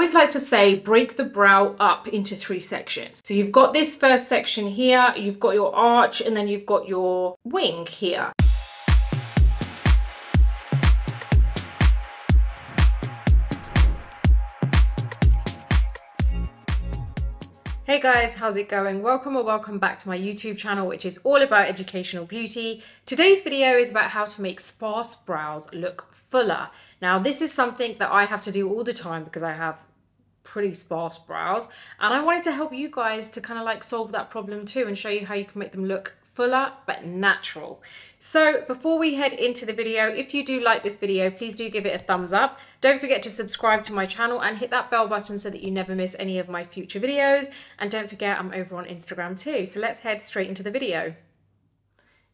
always like to say break the brow up into 3 sections. So you've got this first section here, you've got your arch, and then you've got your wing here. Hey guys, how's it going? Welcome or welcome back to my YouTube channel, which is all about educational beauty. Today's video is about how to make sparse brows look fuller. Now, this is something that I have to do all the time because I have pretty sparse brows, and I wanted to help you guys to kind of like solve that problem too and show you how you can make them look fuller but natural. So before we head into the video, if you do like this video, please do give it a thumbs up. Don't forget to subscribe to my channel and hit that bell button so that you never miss any of my future videos. And don't forget, I'm over on Instagram too. So let's head straight into the video.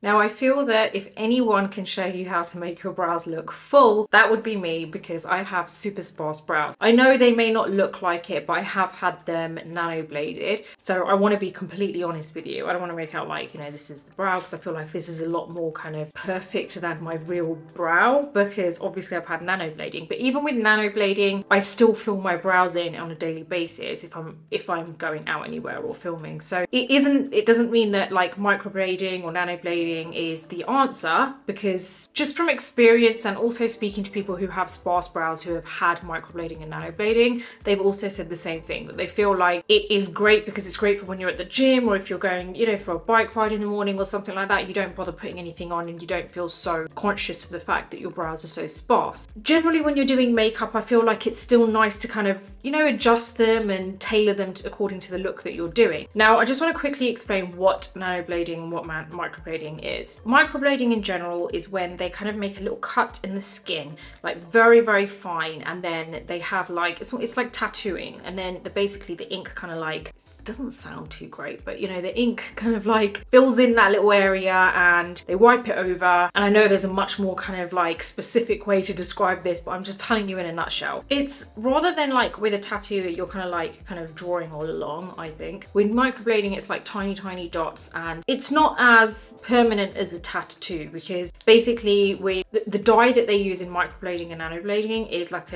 Now, I feel that if anyone can show you how to make your brows look full, that would be me, because I have super sparse brows. I know they may not look like it, but I have had them nano bladed. So I want to be completely honest with you. I don't want to make out like, you know, this is the brow, because I feel like this is a lot more kind of perfect than my real brow, because obviously I've had nano blading. But even with nano blading, I still fill my brows in on a daily basis if I'm going out anywhere or filming. So it doesn't mean that like microblading or nano blading is the answer, because just from experience and also speaking to people who have sparse brows who have had microblading and nanoblading, they've also said the same thing, that they feel like it is great because it's great for when you're at the gym, or if you're going, you know, for a bike ride in the morning or something like that, you don't bother putting anything on and you don't feel so conscious of the fact that your brows are so sparse. Generally, when you're doing makeup, I feel like it's still nice to kind of, you know, adjust them and tailor them according to the look that you're doing. Now, I just want to quickly explain what nanoblading and what microblading is. Microblading in general is when they kind of make a little cut in the skin, like very, very fine, and then they have like, it's like tattooing, and then basically the ink kind of like, it doesn't sound too great, but you know, the ink kind of like fills in that little area and they wipe it over. And I know there's a much more kind of like specific way to describe this, but I'm just telling you in a nutshell. It's rather than like with a tattoo that you're kind of drawing all along, I think. With microblading, it's like tiny, tiny dots, and it's not as permanent as a tattoo, because basically with the dye that they use in microblading and nanoblading is like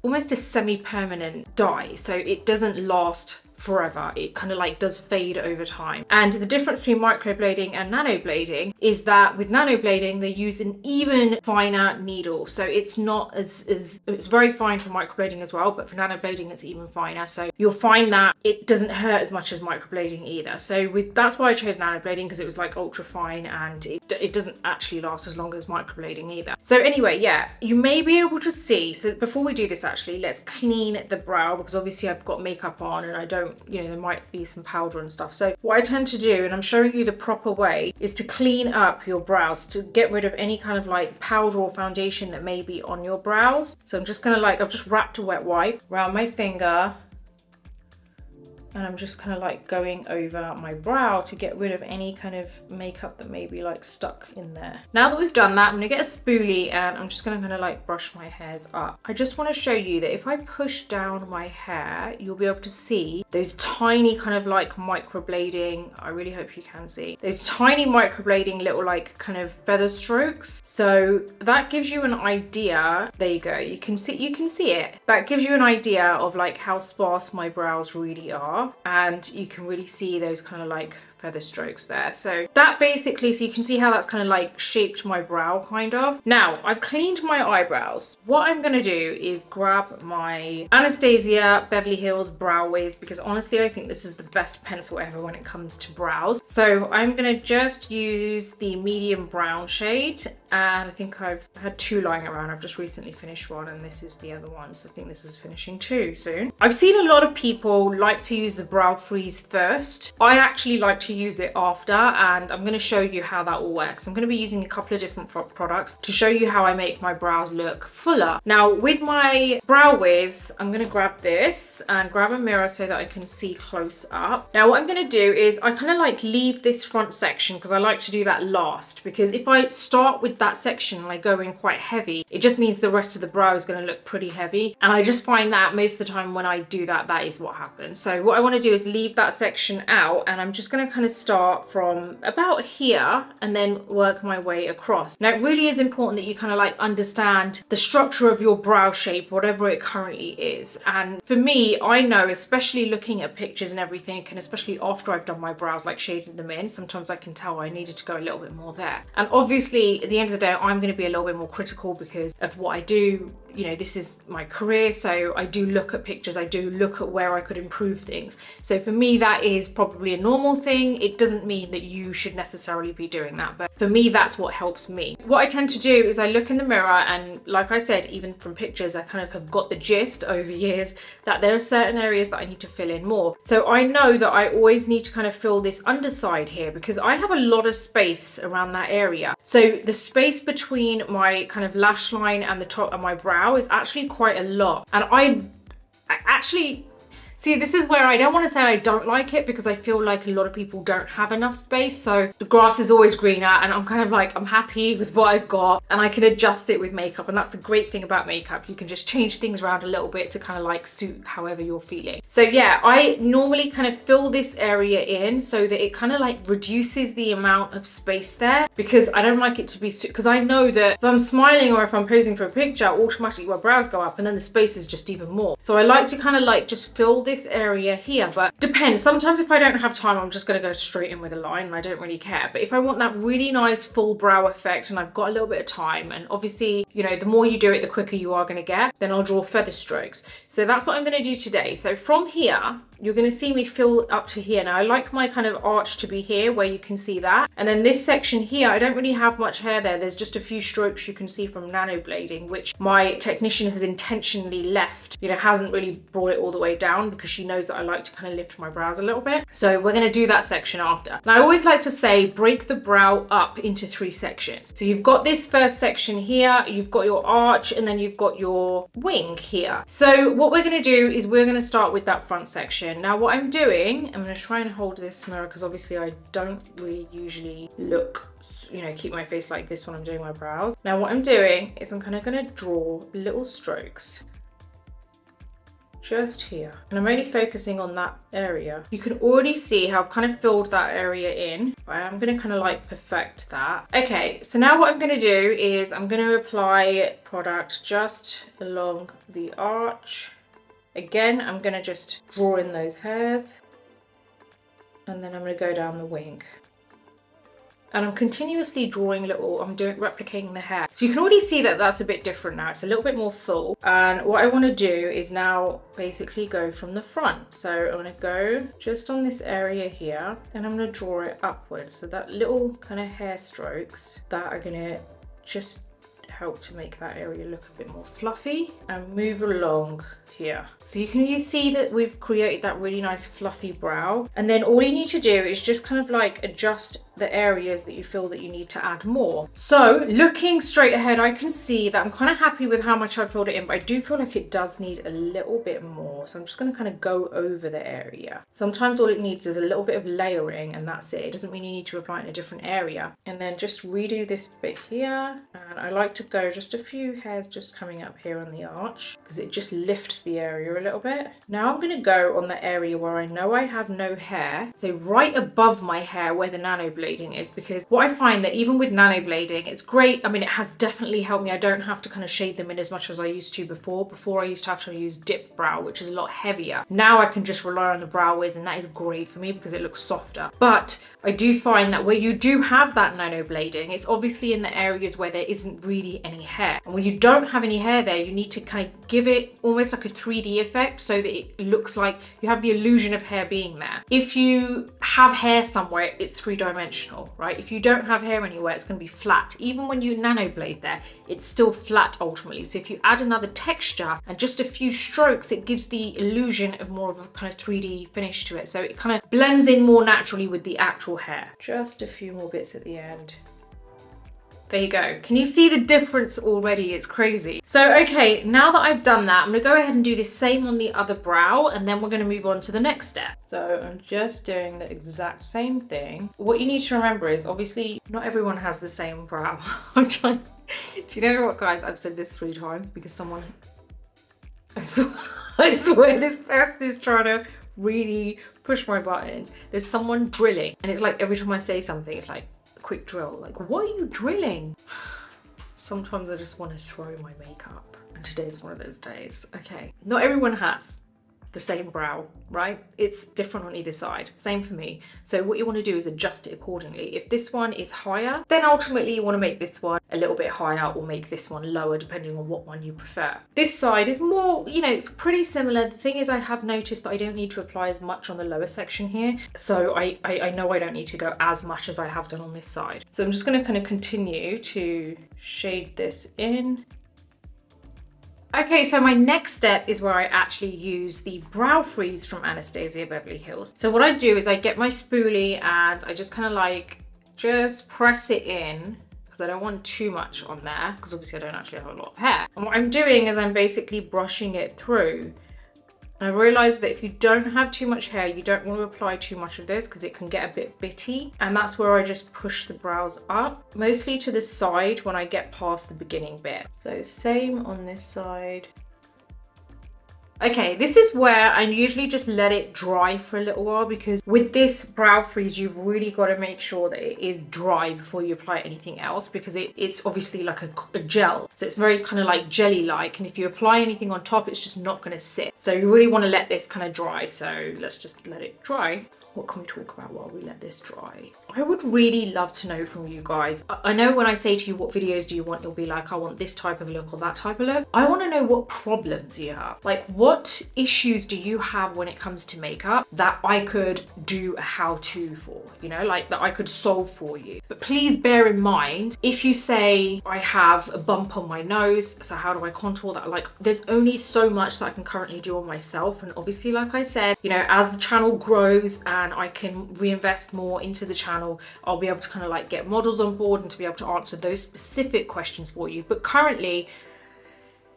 almost a semi-permanent dye, so it doesn't last forever. It kind of like does fade over time. And the difference between microblading and nanoblading is that with nanoblading, they use an even finer needle. So it's not it's very fine for microblading as well, but for nanoblading, it's even finer. So you'll find that it doesn't hurt as much as microblading either. So that's why I chose nanoblading, because it was like ultra fine, and it doesn't actually last as long as microblading either. So anyway, yeah, you may be able to see. So before we do this, actually, let's clean the brow, because obviously I've got makeup on and I don't, you know, there might be some powder and stuff. So what I tend to do, and I'm showing you the proper way, is to clean up your brows, to get rid of any kind of like powder or foundation that may be on your brows. So I'm just gonna like, I've just wrapped a wet wipe around my finger, and I'm just kind of like going over my brow to get rid of any kind of makeup that may be like stuck in there. Now that we've done that, I'm gonna get a spoolie and I'm just gonna kind of like brush my hairs up. I just want to show you that if I push down my hair, you'll be able to see those tiny kind of like microblading, I really hope you can see, those tiny microblading little like kind of feather strokes. So that gives you an idea, there you go, you can see it. That gives you an idea of like how sparse my brows really are. And you can really see those kind of like feather strokes there. So that basically, so you can see how that's kind of like shaped my brow kind of. Now I've cleaned my eyebrows. What I'm gonna do is grab my Anastasia Beverly Hills Brow Wiz, because honestly I think this is the best pencil ever when it comes to brows. So I'm gonna just use the medium brown shade, and I think I've had 2 lying around. I've just recently finished one, and this is the other one, so I think this is finishing 2 soon. I've seen a lot of people like to use the brow freeze first. I actually like to use it after, and I'm going to show you how that all works. I'm going to be using a couple of different products to show you how I make my brows look fuller. Now with my Brow Wiz, I'm going to grab this and grab a mirror so that I can see close up. Now what I'm going to do is I kind of like leave this front section, because I like to do that last, because if I start with that section and I go in quite heavy, it just means the rest of the brow is going to look pretty heavy, and I just find that most of the time when I do that, that is what happens. So what I want to do is leave that section out, and I'm just going to kind kind of start from about here and then work my way across. Now, it really is important that you kind of like understand the structure of your brow shape, whatever it currently is. And for me, I know, especially looking at pictures and everything, and especially after I've done my brows, like shading them in, sometimes I can tell I needed to go a little bit more there. And obviously, at the end of the day, I'm going to be a little bit more critical because of what I do. You know, this is my career, so I do look at pictures, I do look at where I could improve things. So for me, that is probably a normal thing. It doesn't mean that you should necessarily be doing that, but for me, that's what helps me. What I tend to do is I look in the mirror, and like I said, even from pictures, I kind of have got the gist over years that there are certain areas that I need to fill in more. So I know that I always need to kind of fill this underside here because I have a lot of space around that area. So the space between my kind of lash line and the top of my brow is actually quite a lot. And I actually, see, this is where I don't want to say I don't like it because I feel like a lot of people don't have enough space. So the grass is always greener, and I'm kind of like, I'm happy with what I've got and I can adjust it with makeup. And that's the great thing about makeup. You can just change things around a little bit to kind of like suit however you're feeling. So yeah, I normally kind of fill this area in so that it kind of like reduces the amount of space there, because I don't like it to be, because I know that if I'm smiling or if I'm posing for a picture, automatically my brows go up and then the space is just even more. So I like to kind of like just fill this area here, but depends. Sometimes if I don't have time, I'm just going to go straight in with a line and I don't really care. But if I want that really nice full brow effect and I've got a little bit of time, and obviously, you know, the more you do it, the quicker you are going to get, then I'll draw feather strokes. So that's what I'm going to do today. So from here, you're going to see me fill up to here. Now I like my kind of arch to be here where you can see that. And then this section here, I don't really have much hair there. There's just a few strokes you can see from nano blading, which my technician has intentionally left. You know, hasn't really brought it all the way down because she knows that I like to kind of lift my brows a little bit. So we're going to do that section after. Now I always like to say, break the brow up into 3 sections. So you've got this first section here, you've got your arch, and then you've got your wing here. So what we're going to do is we're going to start with that front section. Now what I'm doing, I'm going to try and hold this mirror because obviously I don't really usually look, you know, keep my face like this when I'm doing my brows. Now what I'm doing is I'm kind of going to draw little strokes just here, and I'm only focusing on that area. You can already see how I've kind of filled that area in, but I'm going to kind of like perfect that. Okay, so now what I'm going to do is I'm going to apply product just along the arch. Again, I'm going to just draw in those hairs, and then I'm going to go down the wing. And I'm continuously drawing replicating the hair. So you can already see that that's a bit different now. It's a little bit more full. And what I want to do is now basically go from the front. So I'm going to go just on this area here, and I'm going to draw it upwards. So that little kind of hair strokes that are going to just help to make that area look a bit more fluffy, and move along here. So you see that we've created that really nice fluffy brow, and then all you need to do is just kind of like adjust the areas that you feel that you need to add more. So looking straight ahead, I can see that I'm kind of happy with how much I've filled it in, but I do feel like it does need a little bit more. So I'm just going to kind of go over the area. Sometimes all it needs is a little bit of layering, and that's it. It doesn't mean you need to apply it in a different area. And then just redo this bit here. And I like to go just a few hairs just coming up here on the arch because it just lifts the area a little bit. Now I'm going to go on the area where I know I have no hair. So right above my hair where the nano blading is, because what I find that even with nano blading, it's great. I mean, it has definitely helped me. I don't have to kind of shade them in as much as I used to before. Before I used to have to use dip brow, which is a lot heavier. Now I can just rely on the brow wiz, and that is great for me because it looks softer. But I do find that where you do have that nano blading, it's obviously in the areas where there isn't really any hair. And when you don't have any hair there, you need to kind of give it almost like a 3D effect so that it looks like you have the illusion of hair being there. If you have hair somewhere, it's 3-dimensional, right? If you don't have hair anywhere, it's going to be flat. Even when you nano blade there, it's still flat ultimately. So if you add another texture and just a few strokes, it gives the illusion of more of a kind of 3D finish to it. So it kind of blends in more naturally with the actual hair. Just a few more bits at the end. There you go. Can you see the difference already? It's crazy. So, okay, now that I've done that, I'm gonna go ahead and do the same on the other brow, and then we're gonna move on to the next step. So I'm just doing the exact same thing. What you need to remember is, obviously, not everyone has the same brow. I'm trying, do you know what, guys? I've said this 3 times because someone, I swear this person is trying to really push my buttons. There's someone drilling, and it's like every time I say something, it's like a quick drill. Like, what are you drilling? Sometimes I just want to throw my makeup, and today's one of those days. Okay, not everyone has the same brow, right? It's different on either side. Same for me. So what you want to do is adjust it accordingly. If this one is higher, then ultimately you want to make this one a little bit higher or make this one lower, depending on what one you prefer. This side is more, you know, it's pretty similar. The thing is, I have noticed that I don't need to apply as much on the lower section here. So I know I don't need to go as much as I have done on this side. So I'm just going to kind of continue to shade this in. Okay, so my next step is where I actually use the brow freeze from Anastasia Beverly Hills. So what I do is I get my spoolie and I just kind of like, just press it in, because I don't want too much on there, because obviously I don't actually have a lot of hair. And what I'm doing is I'm basically brushing it through. And I've realized that if you don't have too much hair, you don't want to apply too much of this because it can get a bit bitty. And that's where I just push the brows up, mostly to the side when I get past the beginning bit. So same on this side. Okay, this is where I usually just let it dry for a little while, because with this brow freeze, you've really got to make sure that it is dry before you apply anything else, because it's obviously like a gel. So it's very kind of like jelly-like, and if you apply anything on top, it's just not going to sit. So you really want to let this kind of dry. So let's just let it dry. What can we talk about while we let this dry? I would really love to know from you guys. I know when I say to you, what videos do you want? You'll be like, I want this type of look or that type of look. I want to know what problems you have. Like, what issues do you have when it comes to makeup that I could do a how-to for, you know, like that I could solve for you. But please bear in mind, if you say I have a bump on my nose, so how do I contour that? Like, there's only so much that I can currently do on myself. And obviously, like I said, you know, as the channel grows and I can reinvest more into the channel, I'll be able to kind of like get models on board and to be able to answer those specific questions for you. But currently,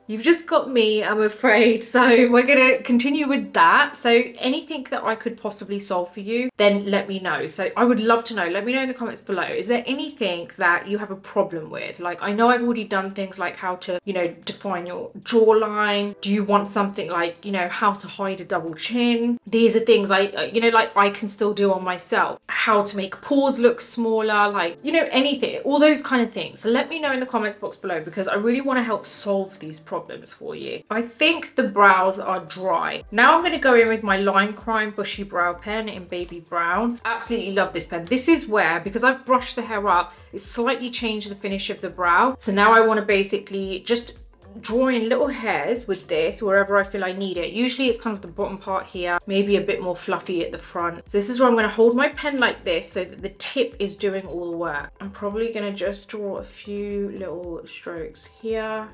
you've just got me, I'm afraid. So we're gonna continue with that. So anything that I could possibly solve for you, then let me know. So I would love to know, let me know in the comments below. Is there anything that you have a problem with? Like, I know I've already done things like how to, you know, define your jawline. Do you want something like, you know, how to hide a double chin? These are things you know, like I can still do on myself. How to make pores look smaller, like, you know, anything, all those kind of things. So let me know in the comments box below, because I really want to help solve these problems for you. I think the brows are dry. Now I'm going to go in with my Lime Crime Bushy Brow Pen in Baby Brown. Absolutely love this pen. This is where, because I've brushed the hair up, it's slightly changed the finish of the brow. So now I want to basically just draw in little hairs with this wherever I feel I need it. Usually it's kind of the bottom part here, maybe a bit more fluffy at the front. So this is where I'm going to hold my pen like this so that the tip is doing all the work. I'm probably going to just draw a few little strokes here.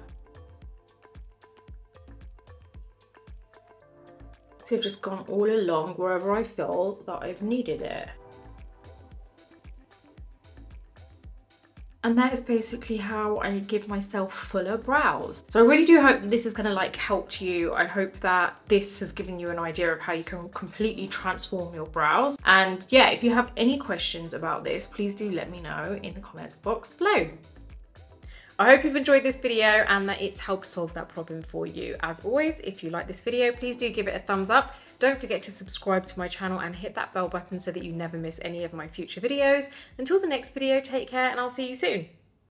So I've just gone all along wherever I feel that I've needed it. And that is basically how I give myself fuller brows. So I really do hope that this is gonna like helped you. I hope that this has given you an idea of how you can completely transform your brows. And yeah, if you have any questions about this, please do let me know in the comments box below. I hope you've enjoyed this video and that it's helped solve that problem for you. As always, if you like this video, please do give it a thumbs up. Don't forget to subscribe to my channel and hit that bell button so that you never miss any of my future videos. Until the next video, take care and I'll see you soon.